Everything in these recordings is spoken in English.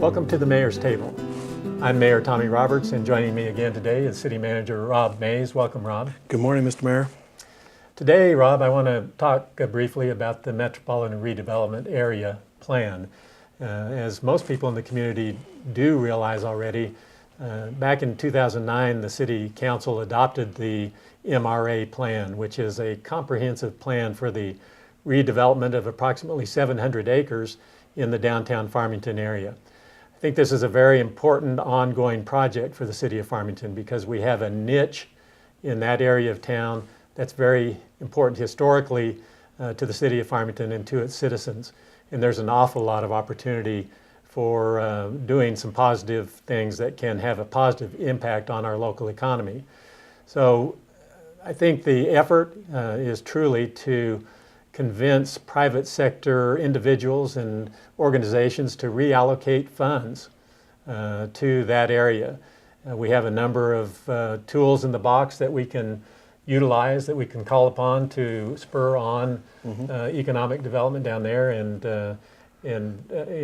Welcome to the Mayor's Table. I'm Mayor Tommy Roberts, and joining me again today is City Manager Rob Mays. Welcome, Rob. Good morning, Mr. Mayor. Today, Rob, I want to talk briefly about the Metropolitan Redevelopment Area Plan. As most people in the community do realize already, back in 2009, the City Council adopted the MRA plan, which is a comprehensive plan for the redevelopment of approximately 700 acres in the downtown Farmington area. I think this is a very important ongoing project for the City of Farmington because we have a niche in that area of town that's very important historically to the City of Farmington and to its citizens. And there's an awful lot of opportunity for doing some positive things that can have a positive impact on our local economy. So I think the effort is truly to convince private sector individuals and organizations to reallocate funds to that area. We have a number of tools in the box that we can utilize, that we can call upon to spur on economic development down there. And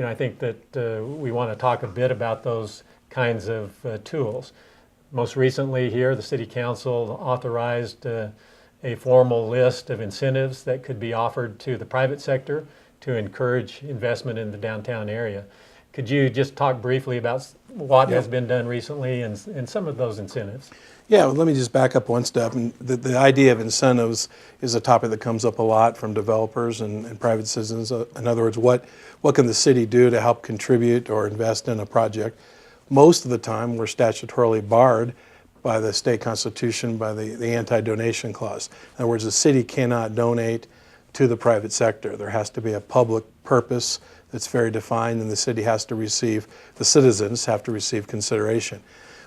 I think that we want to talk a bit about those kinds of tools. Most recently here, the City Council authorized a formal list of incentives that could be offered to the private sector to encourage investment in the downtown area. Could you just talk briefly about what has been done recently and some of those incentives? Yeah, well, let me just back up one step. And the idea of incentives is a topic that comes up a lot from developers and private citizens. In other words, what can the city do to help contribute or invest in a project? Most of the time, we're statutorily barred by the state constitution, by the anti-donation clause. In other words, the city cannot donate to the private sector. There has to be a public purpose that's very defined, and the city has to receive, the citizens have to receive consideration.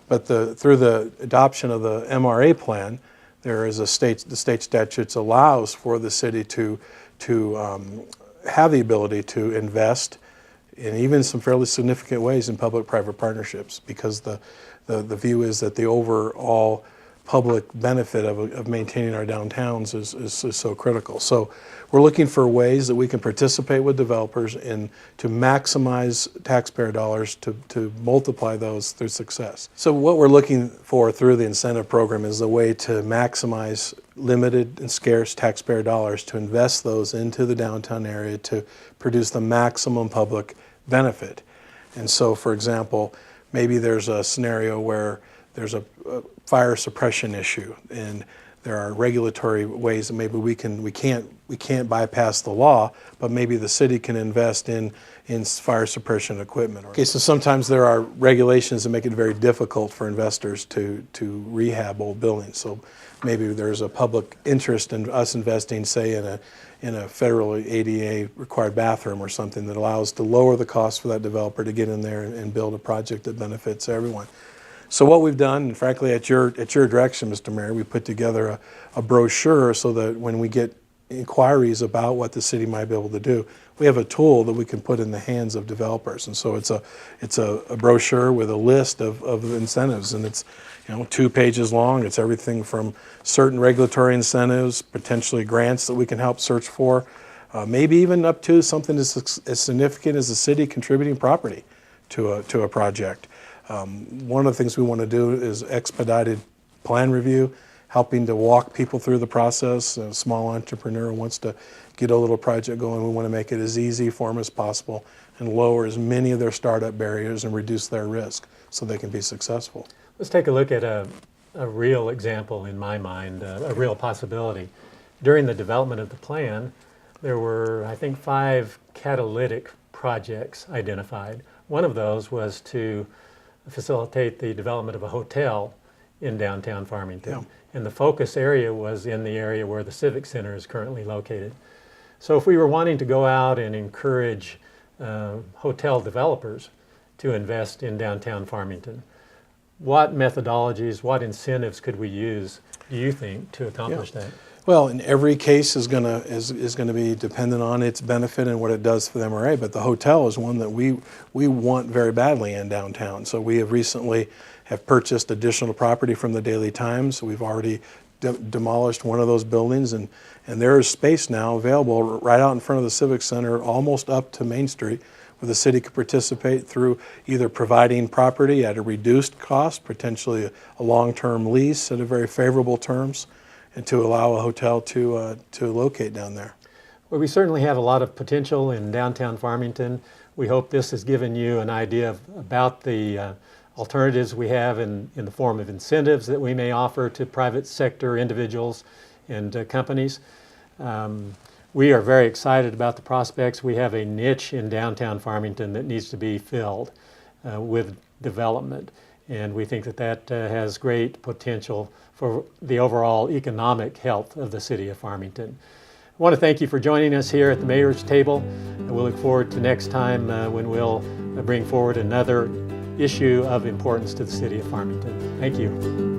But through the adoption of the MRA plan, there is the state statutes allows for the city to have the ability to invest in even some fairly significant ways in public-private partnerships, because the view is that the overall public benefit of maintaining our downtowns is so critical. So we're looking for ways that we can participate with developers to maximize taxpayer dollars to multiply those through success. So what we're looking for through the incentive program is a way to maximize limited and scarce taxpayer dollars to invest those into the downtown area to produce the maximum public benefit. And so, for example, maybe there's a scenario where there's a fire suppression issue, and there are regulatory ways that maybe we can't bypass the law, but maybe the city can invest in fire suppression equipment. Okay, so sometimes there are regulations that make it very difficult for investors to rehab old buildings. So maybe there's a public interest in us investing, say, in a federally ADA required bathroom or something that allows to lower the cost for that developer to get in there and build a project that benefits everyone. So what we've done, and frankly at your direction, Mr. Mayor, we put together a brochure so that when we get inquiries about what the city might be able to do, we have a tool that we can put in the hands of developers. And so it's a brochure with a list of incentives, and it's 2 pages long. It's everything from certain regulatory incentives, potentially grants that we can help search for, maybe even up to something as significant as the city contributing property to a project. One of the things we want to do is expedited plan review, helping to walk people through the process. A small entrepreneur wants to get a little project going. We want to make it as easy for them as possible and lower as many of their startup barriers and reduce their risk so they can be successful. Let's take a look at a real example in my mind, a real possibility. During the development of the plan, there were, I think, 5 catalytic projects identified. One of those was to facilitate the development of a hotel in downtown Farmington. Yeah. And the focus area was in the area where the Civic Center is currently located. So if we were wanting to go out and encourage hotel developers to invest in downtown Farmington, what methodologies, what incentives could we use, do you think, to accomplish that? Well, in every case is going to be dependent on its benefit and what it does for the MRA. But the hotel is one that we want very badly in downtown. So we have recently purchased additional property from the Daily Times. We've already demolished one of those buildings, and there is space now available right out in front of the Civic Center, almost up to Main Street, where the city could participate through either providing property at a reduced cost, potentially a long-term lease at a very favorable terms, and to allow a hotel to locate down there. Well, we certainly have a lot of potential in downtown Farmington. We hope this has given you an idea about the alternatives we have in the form of incentives that we may offer to private sector individuals and companies. We are very excited about the prospects. We have a niche in downtown Farmington that needs to be filled with development, and we think that has great potential for the overall economic health of the city of Farmington. I want to thank you for joining us here at the Mayor's Table, and we'll look forward to next time when we'll bring forward another issue of importance to the city of Farmington. Thank you.